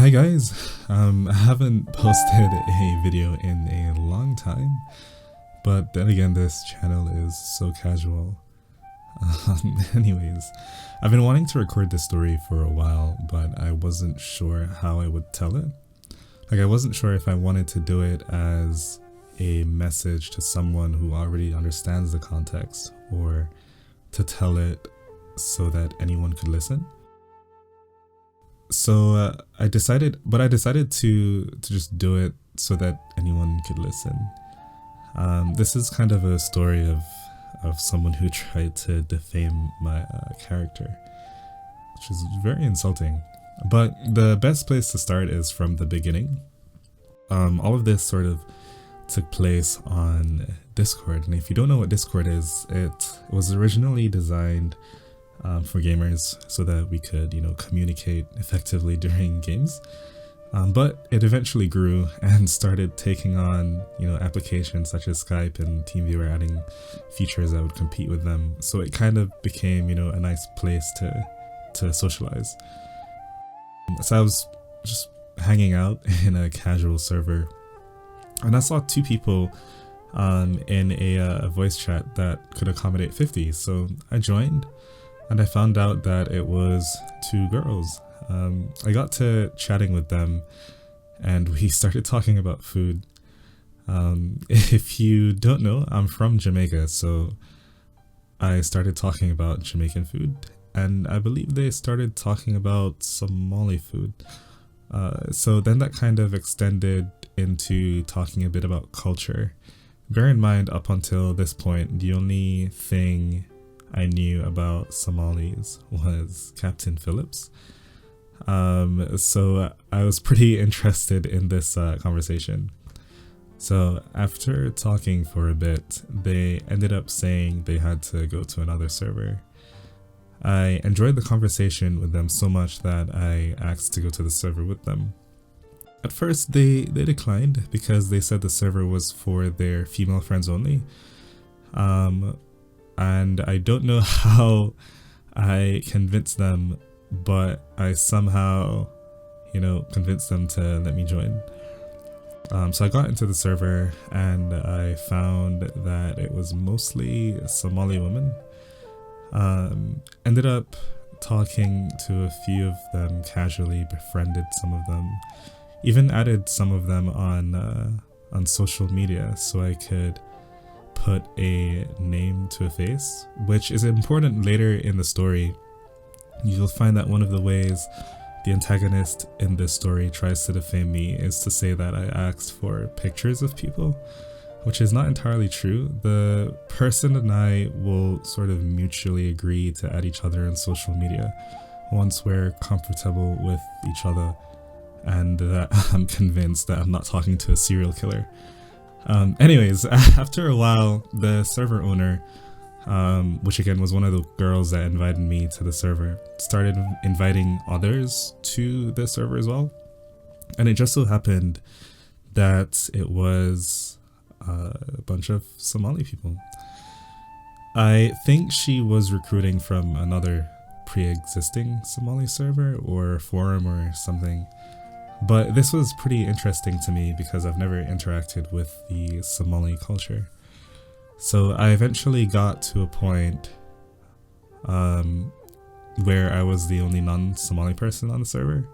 Hi guys, I haven't posted a video in a long time, but then again this channel is so casual. Anyways, I've been wanting to record this story for a while, but I wasn't sure how I would tell it. I wasn't sure if I wanted to do it as a message to someone who already understands the context, or to tell it so that anyone could listen. So I decided to just do it so that anyone could listen. This is kind of a story of someone who tried to defame my character, which is very insulting. But the best place to start is from the beginning. All of this sort of took place on Discord, and if you don't know what Discord is, it was originally designed for gamers so that we could, communicate effectively during games. But it eventually grew and started taking on, applications such as Skype and TeamViewer, adding features that would compete with them. So it kind of became, a nice place to socialize. So I was just hanging out in a casual server, and I saw two people in a voice chat that could accommodate 50. So I joined, and I found out that it was two girls. I got to chatting with them, and we started talking about food. If you don't know, I'm from Jamaica, so I started talking about Jamaican food, and I believe they started talking about Somali food. So then that kind of extended into talking a bit about culture. Bear in mind, up until this point, the only thing I knew about Somalis was Captain Phillips. So I was pretty interested in this conversation. So after talking for a bit, they ended up saying they had to go to another server. I enjoyed the conversation with them so much that I asked to go to the server with them. At first they declined because they said the server was for their female friends only. And I don't know how I convinced them, but I somehow, convinced them to let me join. So I got into the server, and I found that it was mostly Somali women. Ended up talking to a few of them casually, befriended some of them, even added some of them on social media so I could put a name to a face, which is important later in the story. You'll find that one of the ways the antagonist in this story tries to defame me is to say that I asked for pictures of people, which is not entirely true. The person and I will sort of mutually agree to add each other on social media once we're comfortable with each other, and that I'm convinced that I'm not talking to a serial killer. Anyways, after a while, the server owner, which again was one of the girls that invited me to the server, started inviting others to the server as well. And it just so happened that it was a bunch of Somali people. I think she was recruiting from another pre-existing Somali server or forum or something. But this was pretty interesting to me because I've never interacted with the Somali culture. So I eventually got to a point where I was the only non-Somali person on the server,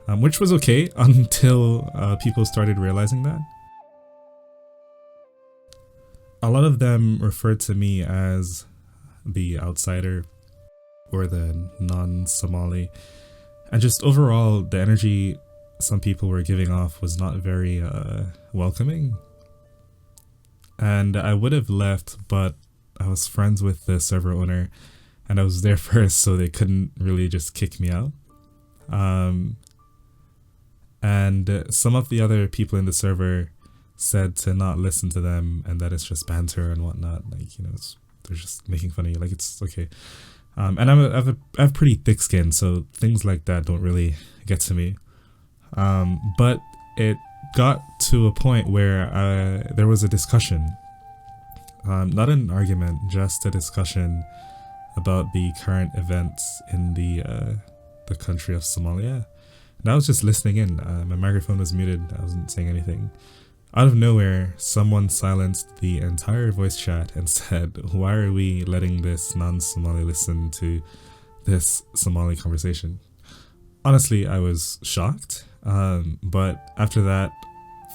which was okay until people started realizing that. A lot of them referred to me as the outsider or the non-Somali, and just overall the energy some people were giving off was not very welcoming. And I would have left, but I was friends with the server owner, and I was there first, so they couldn't really just kick me out. And some of the other people in the server said to not listen to them, and that it's just banter and whatnot. They're just making fun of you. It's okay. And I have pretty thick skin, so things like that don't really get to me. But it got to a point where there was a discussion, not an argument, just a discussion about the current events in the country of Somalia. And I was just listening in. My microphone was muted. I wasn't saying anything. Out of nowhere, someone silenced the entire voice chat and said, "Why are we letting this non-Somali listen to this Somali conversation?" Honestly, I was shocked. But after that,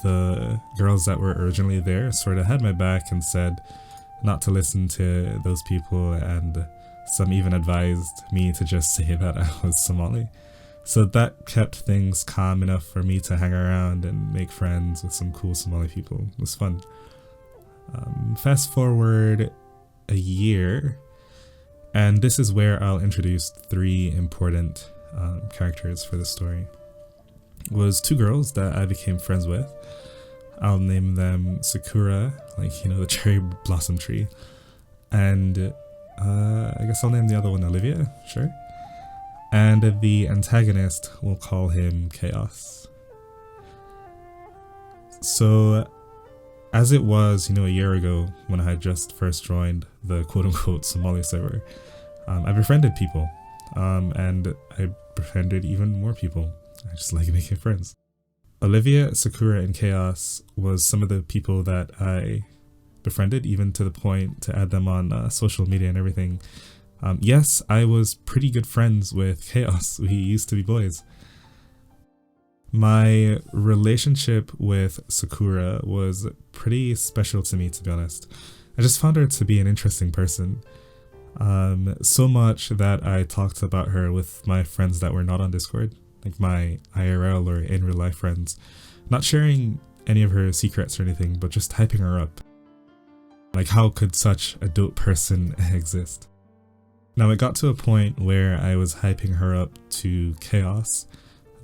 the girls that were originally there sort of had my back and said not to listen to those people, and some even advised me to just say that I was Somali. So that kept things calm enough for me to hang around and make friends with some cool Somali people. It was fun. Fast forward a year, and this is where I'll introduce three important characters for the story. It was two girls that I became friends with. I'll name them Sakura, like, you know, the cherry blossom tree, and I guess I'll name the other one Olivia, sure. And the antagonist, we'll call him Chaos. So, as it was, you know, a year ago when I had just first joined the quote-unquote Somali server, I befriended people, and I befriended even more people. I just like making friends. Olivia, Sakura, and Chaos was some of the people that I befriended, even to the point to add them on social media and everything. Yes, I was pretty good friends with Chaos. We used to be boys. My relationship with Sakura was pretty special to me, to be honest. I just found her to be an interesting person. So much that I talked about her with my friends that were not on Discord, like my IRL or in real life friends, not sharing any of her secrets or anything, but just hyping her up. Like, how could such a dope person exist? Now, it got to a point where I was hyping her up to Chaos,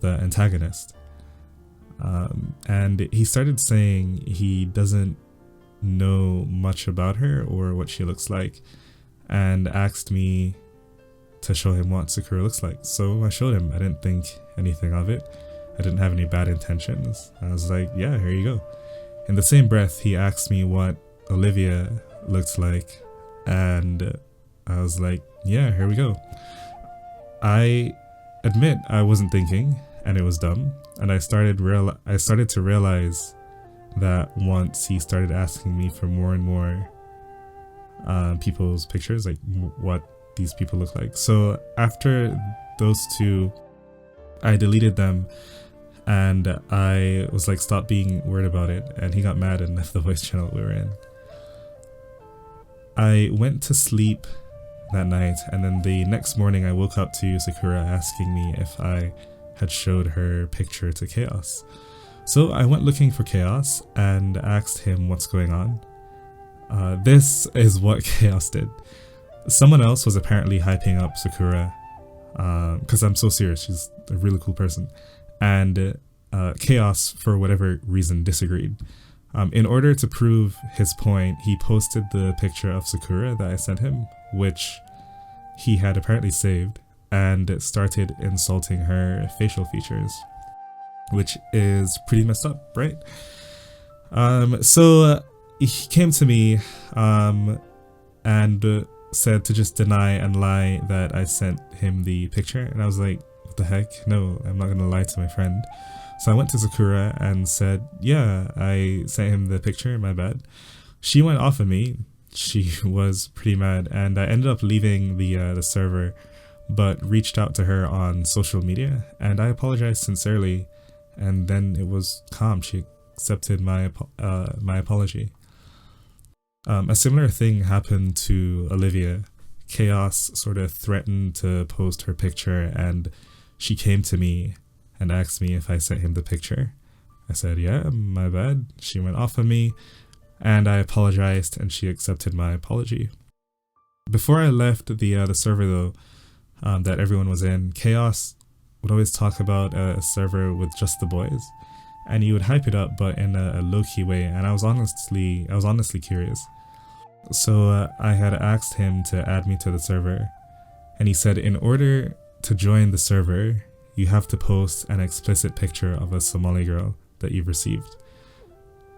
the antagonist. And he started saying he doesn't know much about her or what she looks like, and asked me to show him what Sakura looks like. So I showed him. I didn't think anything of it. I didn't have any bad intentions. I was like, yeah, here you go. In the same breath, he asked me what Olivia looked like, and I was like, yeah, here we go. I admit I wasn't thinking, and it was dumb, and I started to realize that once he started asking me for more and more people's pictures, like what these people look like. So after those two, I deleted them, and I was like, stop being worried about it, and he got mad and left the voice channel we were in. I went to sleep that night, and then the next morning I woke up to Sakura asking me if I had showed her picture to Chaos. So I went looking for Chaos and asked him what's going on. This is what Chaos did. Someone else was apparently hyping up Sakura, because I'm so serious, she's a really cool person, and Chaos, for whatever reason, disagreed. In order to prove his point, he posted the picture of Sakura that I sent him, which he had apparently saved, and started insulting her facial features, which is pretty messed up, right? So he came to me and said to just deny and lie that I sent him the picture, and I was like, what the heck? No, I'm not gonna lie to my friend. So I went to Sakura and said, yeah, I sent him the picture, my bad. She went off of me. She was pretty mad, and I ended up leaving the server, but reached out to her on social media, and I apologized sincerely, and then it was calm. She accepted my apology. A similar thing happened to Olivia. Chaos sort of threatened to post her picture, and she came to me and asked me if I sent him the picture. I said, yeah, my bad. She went off of me, and I apologized, and she accepted my apology. Before I left the server though, that everyone was in, Chaos would always talk about a server with just the boys, and he would hype it up, but in a low-key way, and I was honestly curious. So I had asked him to add me to the server, and he said in order to join the server, you have to post an explicit picture of a Somali girl that you've received.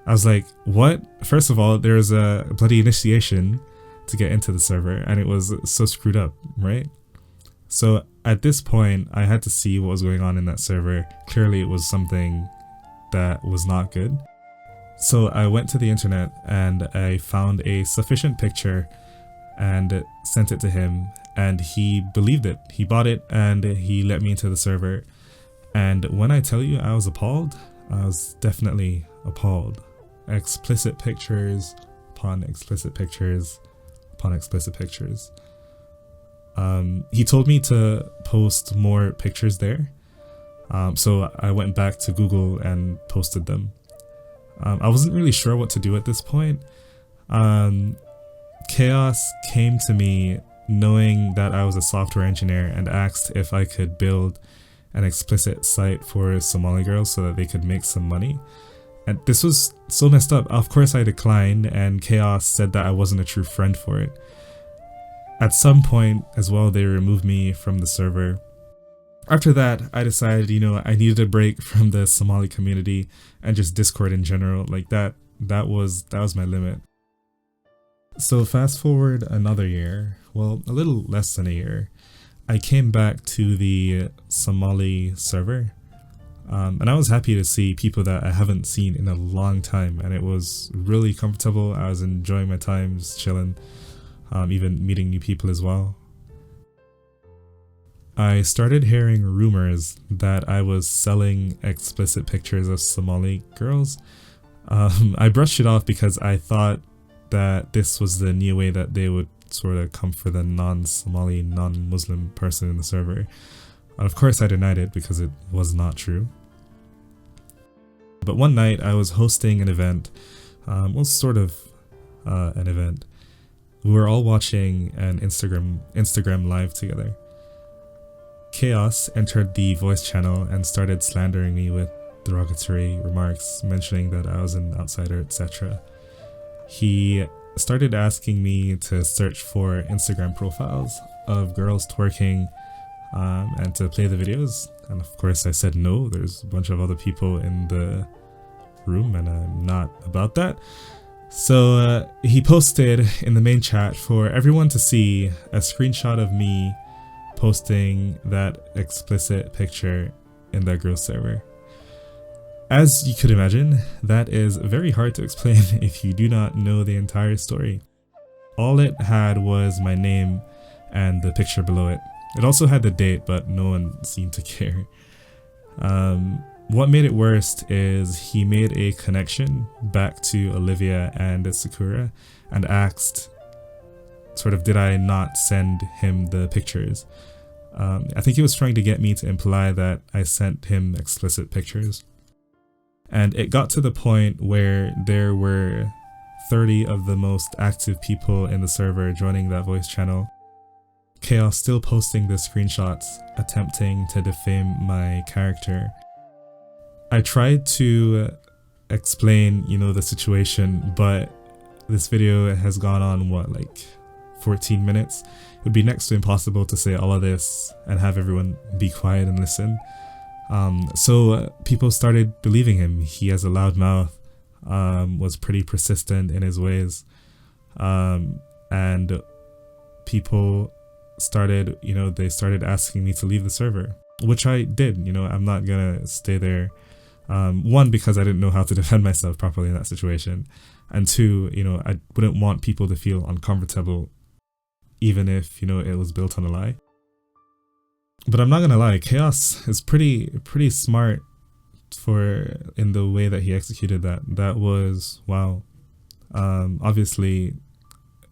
I was like, what? First of all, there's a bloody initiation to get into the server, and it was so screwed up, right? So at this point, I had to see what was going on in that server. Clearly, it was something that was not good. So I went to the internet and I found a sufficient picture and sent it to him, and he believed it. He bought it and he let me into the server. And when I tell you I was appalled, I was definitely appalled. Explicit pictures upon explicit pictures upon explicit pictures. He told me to post more pictures there. So I went back to Google and posted them. I wasn't really sure what to do at this point. Chaos came to me knowing that I was a software engineer and asked if I could build an explicit site for Somali girls so that they could make some money. And this was so messed up. Of course I declined, and Chaos said that I wasn't a true friend for it. At some point as well, they removed me from the server. After that, I decided, I needed a break from the Somali community and just Discord in general. Like that was my limit. So fast forward another year, well, a little less than a year, I came back to the Somali server. And I was happy to see people that I haven't seen in a long time, and it was really comfortable. I was enjoying my time, just chilling, even meeting new people as well. I started hearing rumors that I was selling explicit pictures of Somali girls. I brushed it off because I thought that this was the new way that they would sort of come for the non-Somali, non-Muslim person in the server. And of course I denied it because it was not true. But one night I was hosting an event, well, sort of an event. We were all watching an Instagram live together. Chaos entered the voice channel and started slandering me with derogatory remarks, mentioning that I was an outsider, etc. He started asking me to search for Instagram profiles of girls twerking and to play the videos. And of course I said no, there's a bunch of other people in the room and I'm not about that. So he posted in the main chat for everyone to see a screenshot of me posting that explicit picture in that girl server. As you could imagine, that is very hard to explain if you do not know the entire story. All it had was my name and the picture below it. It also had the date, but no one seemed to care. What made it worst is he made a connection back to Olivia and Sakura and asked, sort of, did I not send him the pictures? I think he was trying to get me to imply that I sent him explicit pictures. And it got to the point where there were 30 of the most active people in the server joining that voice channel. Chaos still posting the screenshots, attempting to defame my character. I tried to explain, the situation, but this video has gone on, like 14 minutes? It would be next to impossible to say all of this and have everyone be quiet and listen. So people started believing him. He has a loud mouth, was pretty persistent in his ways, and people started, they started asking me to leave the server, which I did. I'm not gonna stay there. One, because I didn't know how to defend myself properly in that situation, and two, I wouldn't want people to feel uncomfortable, even if, it was built on a lie. But I'm not gonna lie, Chaos is pretty smart in the way that he executed that. That was, wow. Obviously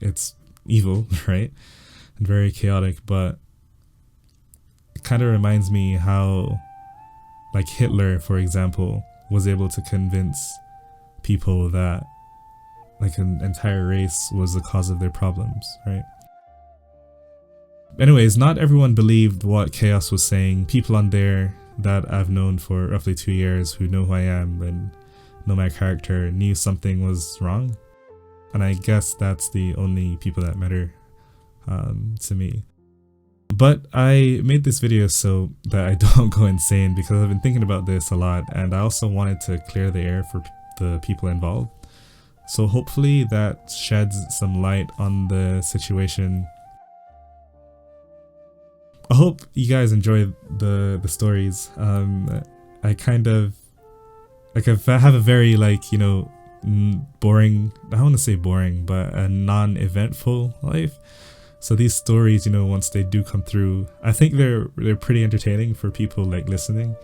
it's evil, right? And very chaotic, but it kind of reminds me how, like, Hitler, for example, was able to convince people that, like, an entire race was the cause of their problems, right? Anyways, not everyone believed what Chaos was saying. People on there that I've known for roughly 2 years who know who I am and know my character knew something was wrong. And I guess that's the only people that matter to me. But I made this video so that I don't go insane, because I've been thinking about this a lot, and I also wanted to clear the air for the people involved. So hopefully that sheds some light on the situation. I hope you guys enjoy the stories. I kind of like I have a very like, you know, boring, I don't want to say boring, but a non-eventful life. So these stories, you know, once they do come through, I think they're pretty entertaining for people like listening.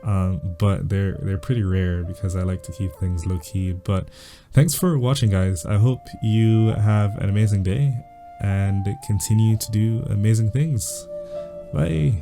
But they're pretty rare because I like to keep things low key. But thanks for watching, guys. I hope you have an amazing day and continue to do amazing things. Bye.